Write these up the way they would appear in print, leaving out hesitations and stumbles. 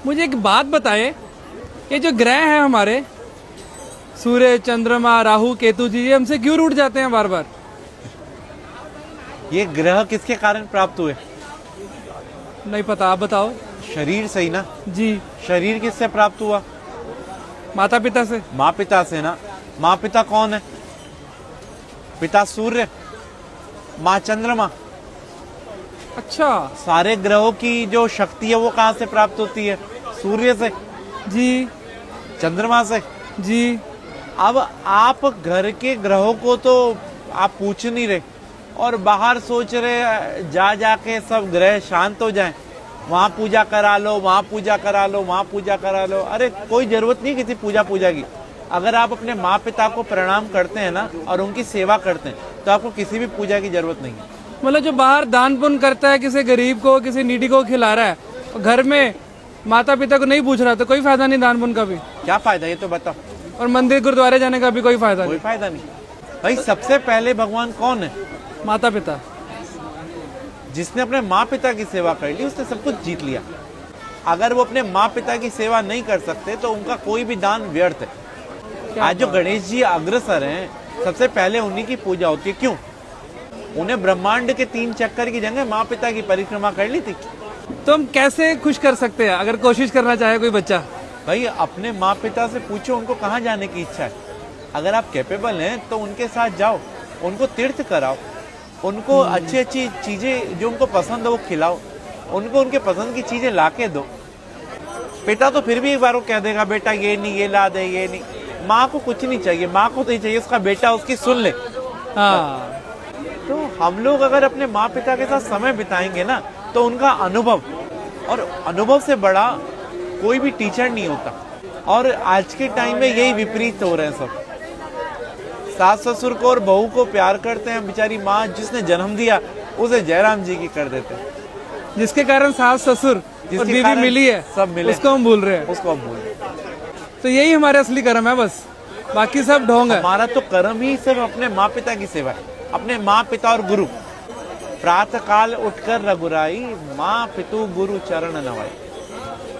मुझे एक बात बताएं, ये जो ग्रह हैं हमारे सूर्य, चंद्रमा, राहु, केतु जी, ये हमसे क्यों रूठ जाते हैं बार बार? ये ग्रह किसके कारण प्राप्त हुए? नहीं पता, आप बताओ। शरीर से ही ना। जी। शरीर किससे प्राप्त हुआ? माता पिता से। माँ पिता से ना। माँ पिता कौन है? पिता सूर्य, माँ चंद्रमा। अच्छा। सारे ग्रहों की जो शक्ति है वो कहाँ से प्राप्त होती है? सूर्य से। जी। चंद्रमा से। जी। अब आप घर के ग्रहों को तो आप पूछ नहीं रहे और बाहर सोच रहे जा जाके सब ग्रह शांत हो जाएं, वहां पूजा करा लो, वहां पूजा करा लो, वहां पूजा करा लो। अरे कोई जरूरत नहीं किसी पूजा की। अगर आप अपने माँ पिता को प्रणाम करते हैं ना और उनकी सेवा करते हैं तो आपको किसी भी पूजा की जरूरत नहीं है। मतलब जो बाहर दान पुण्य करता है, किसी गरीब को, किसी नीडी को खिला रहा है, और घर में माता पिता को नहीं पूछ रहा, तो कोई फायदा नहीं दान पुण्य का भी। क्या फायदा ये तो बताओ। और मंदिर गुरुद्वारे जाने का भी कोई फायदा कोई नहीं। फायदा नहीं। भाई सबसे पहले भगवान कौन है? माता पिता। जिसने अपने माँ पिता की सेवा कर ली उसने सब कुछ जीत लिया। अगर वो अपने माँ पिता की सेवा नहीं कर सकते तो उनका कोई भी दान व्यर्थ है। आज जो गणेश जी अग्रसर हैं, सबसे पहले उन्हीं की पूजा होती है। क्यों? उन्हें ब्रह्मांड के 3 चक्कर की जगह माँ पिता की परिक्रमा कर ली थी। तो हम कैसे खुश कर सकते हैं अगर कोशिश करना चाहे कोई बच्चा? भाई अपने माँ पिता से पूछो उनको कहाँ जाने की इच्छा है। अगर आप कैपेबल हैं तो उनके साथ जाओ, उनको तीर्थ कराओ, उनको अच्छी अच्छी चीजें जो उनको पसंद है वो खिलाओ, उनको उनके पसंद की चीजें ला के दो। पिता तो फिर भी एक बार वो कह देगा बेटा ये नहीं, ये ला दे, ये नहीं। माँ को कुछ नहीं चाहिए, माँ को तो ही चाहिए उसका बेटा उसकी सुन ले। हाँ। तो हम लोग अगर अपने माँ पिता के साथ समय बिताएंगे ना तो उनका अनुभव, और अनुभव से बड़ा कोई भी टीचर नहीं होता। और आज के टाइम में यही विपरीत हो रहे हैं सब। सास ससुर को और बहू को प्यार करते हैं, बेचारी माँ जिसने जन्म दिया उसे जयराम जी की कर देते हैं। जिसके कारण सास ससुर और बीवी मिली है, सब मिले, उसको हम भूल रहे हैं। उसको हम भूल रहे हैं। तो यही हमारे असली कर्म है, बस बाकी सब ढोंग है। हमारा तो कर्म ही सिर्फ अपने माँ पिता की सेवा है, अपने माँ पिता और गुरु। प्रातः काल उठकर रघुराई, माँ पितु गुरु चरण नवाई।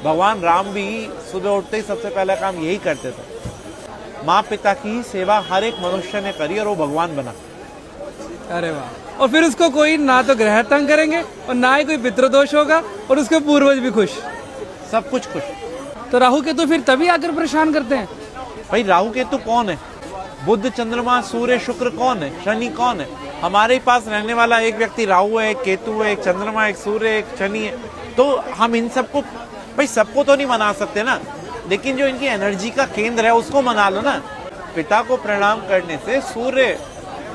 भगवान राम भी सुबह उठते ही सबसे पहला काम यही करते थे। माँ पिता की सेवा हर एक मनुष्य ने करी और वो भगवान बना। अरे वाह। और फिर उसको कोई ना तो ग्रह तंग करेंगे और ना ही कोई पितृदोष होगा, और उसके पूर्वज भी खुश, सब कुछ खुश। तो राहु केतु फिर तभी आकर परेशान करते हैं। भाई राहु केतु कौन है? बुध, चंद्रमा, सूर्य, शुक्र कौन है? शनि कौन है? हमारे पास रहने वाला एक व्यक्ति राहु है, एक केतु है, एक चंद्रमा, एक सूर्य, एक शनि है। तो हम इन सबको, भाई सबको तो नहीं मना सकते ना, लेकिन जो इनकी एनर्जी का केंद्र है उसको मना लो ना। पिता को प्रणाम करने से सूर्य,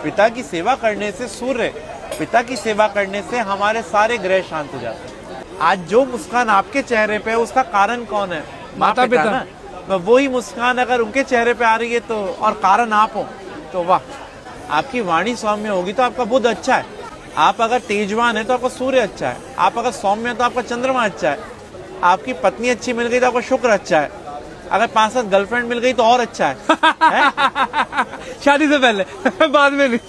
पिता की सेवा करने से सूर्य, पिता की सेवा करने से हमारे सारे ग्रह शांत हो जाते हैं। आज जो मुस्कान आपके चेहरे पे है उसका कारण कौन है? माता पिता ना। तो वही मुस्कान अगर उनके चेहरे पे आ रही है तो, और कारण आप हो, तो वाह। आपकी वाणी सौम्य होगी तो आपका बुध अच्छा है। आप अगर तेजवान है तो आपका सूर्य अच्छा है। आप अगर सौम्य है तो आपका चंद्रमा अच्छा है। आपकी पत्नी अच्छी मिल गई तो आपका शुक्र अच्छा है। अगर 5-7 गर्लफ्रेंड मिल गई तो और अच्छा है, शादी से पहले बाद में नहीं,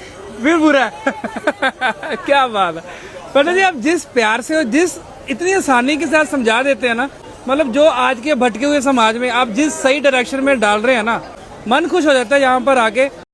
फिर बुरा है। क्या बात है पंडित जी, आप जिस प्यार से और जिस इतनी आसानी के साथ समझा देते हैं ना, मतलब जो आज के भटके हुए समाज में आप जिस सही डायरेक्शन में डाल रहे हैं ना, मन खुश हो जाता है यहाँ पर आके।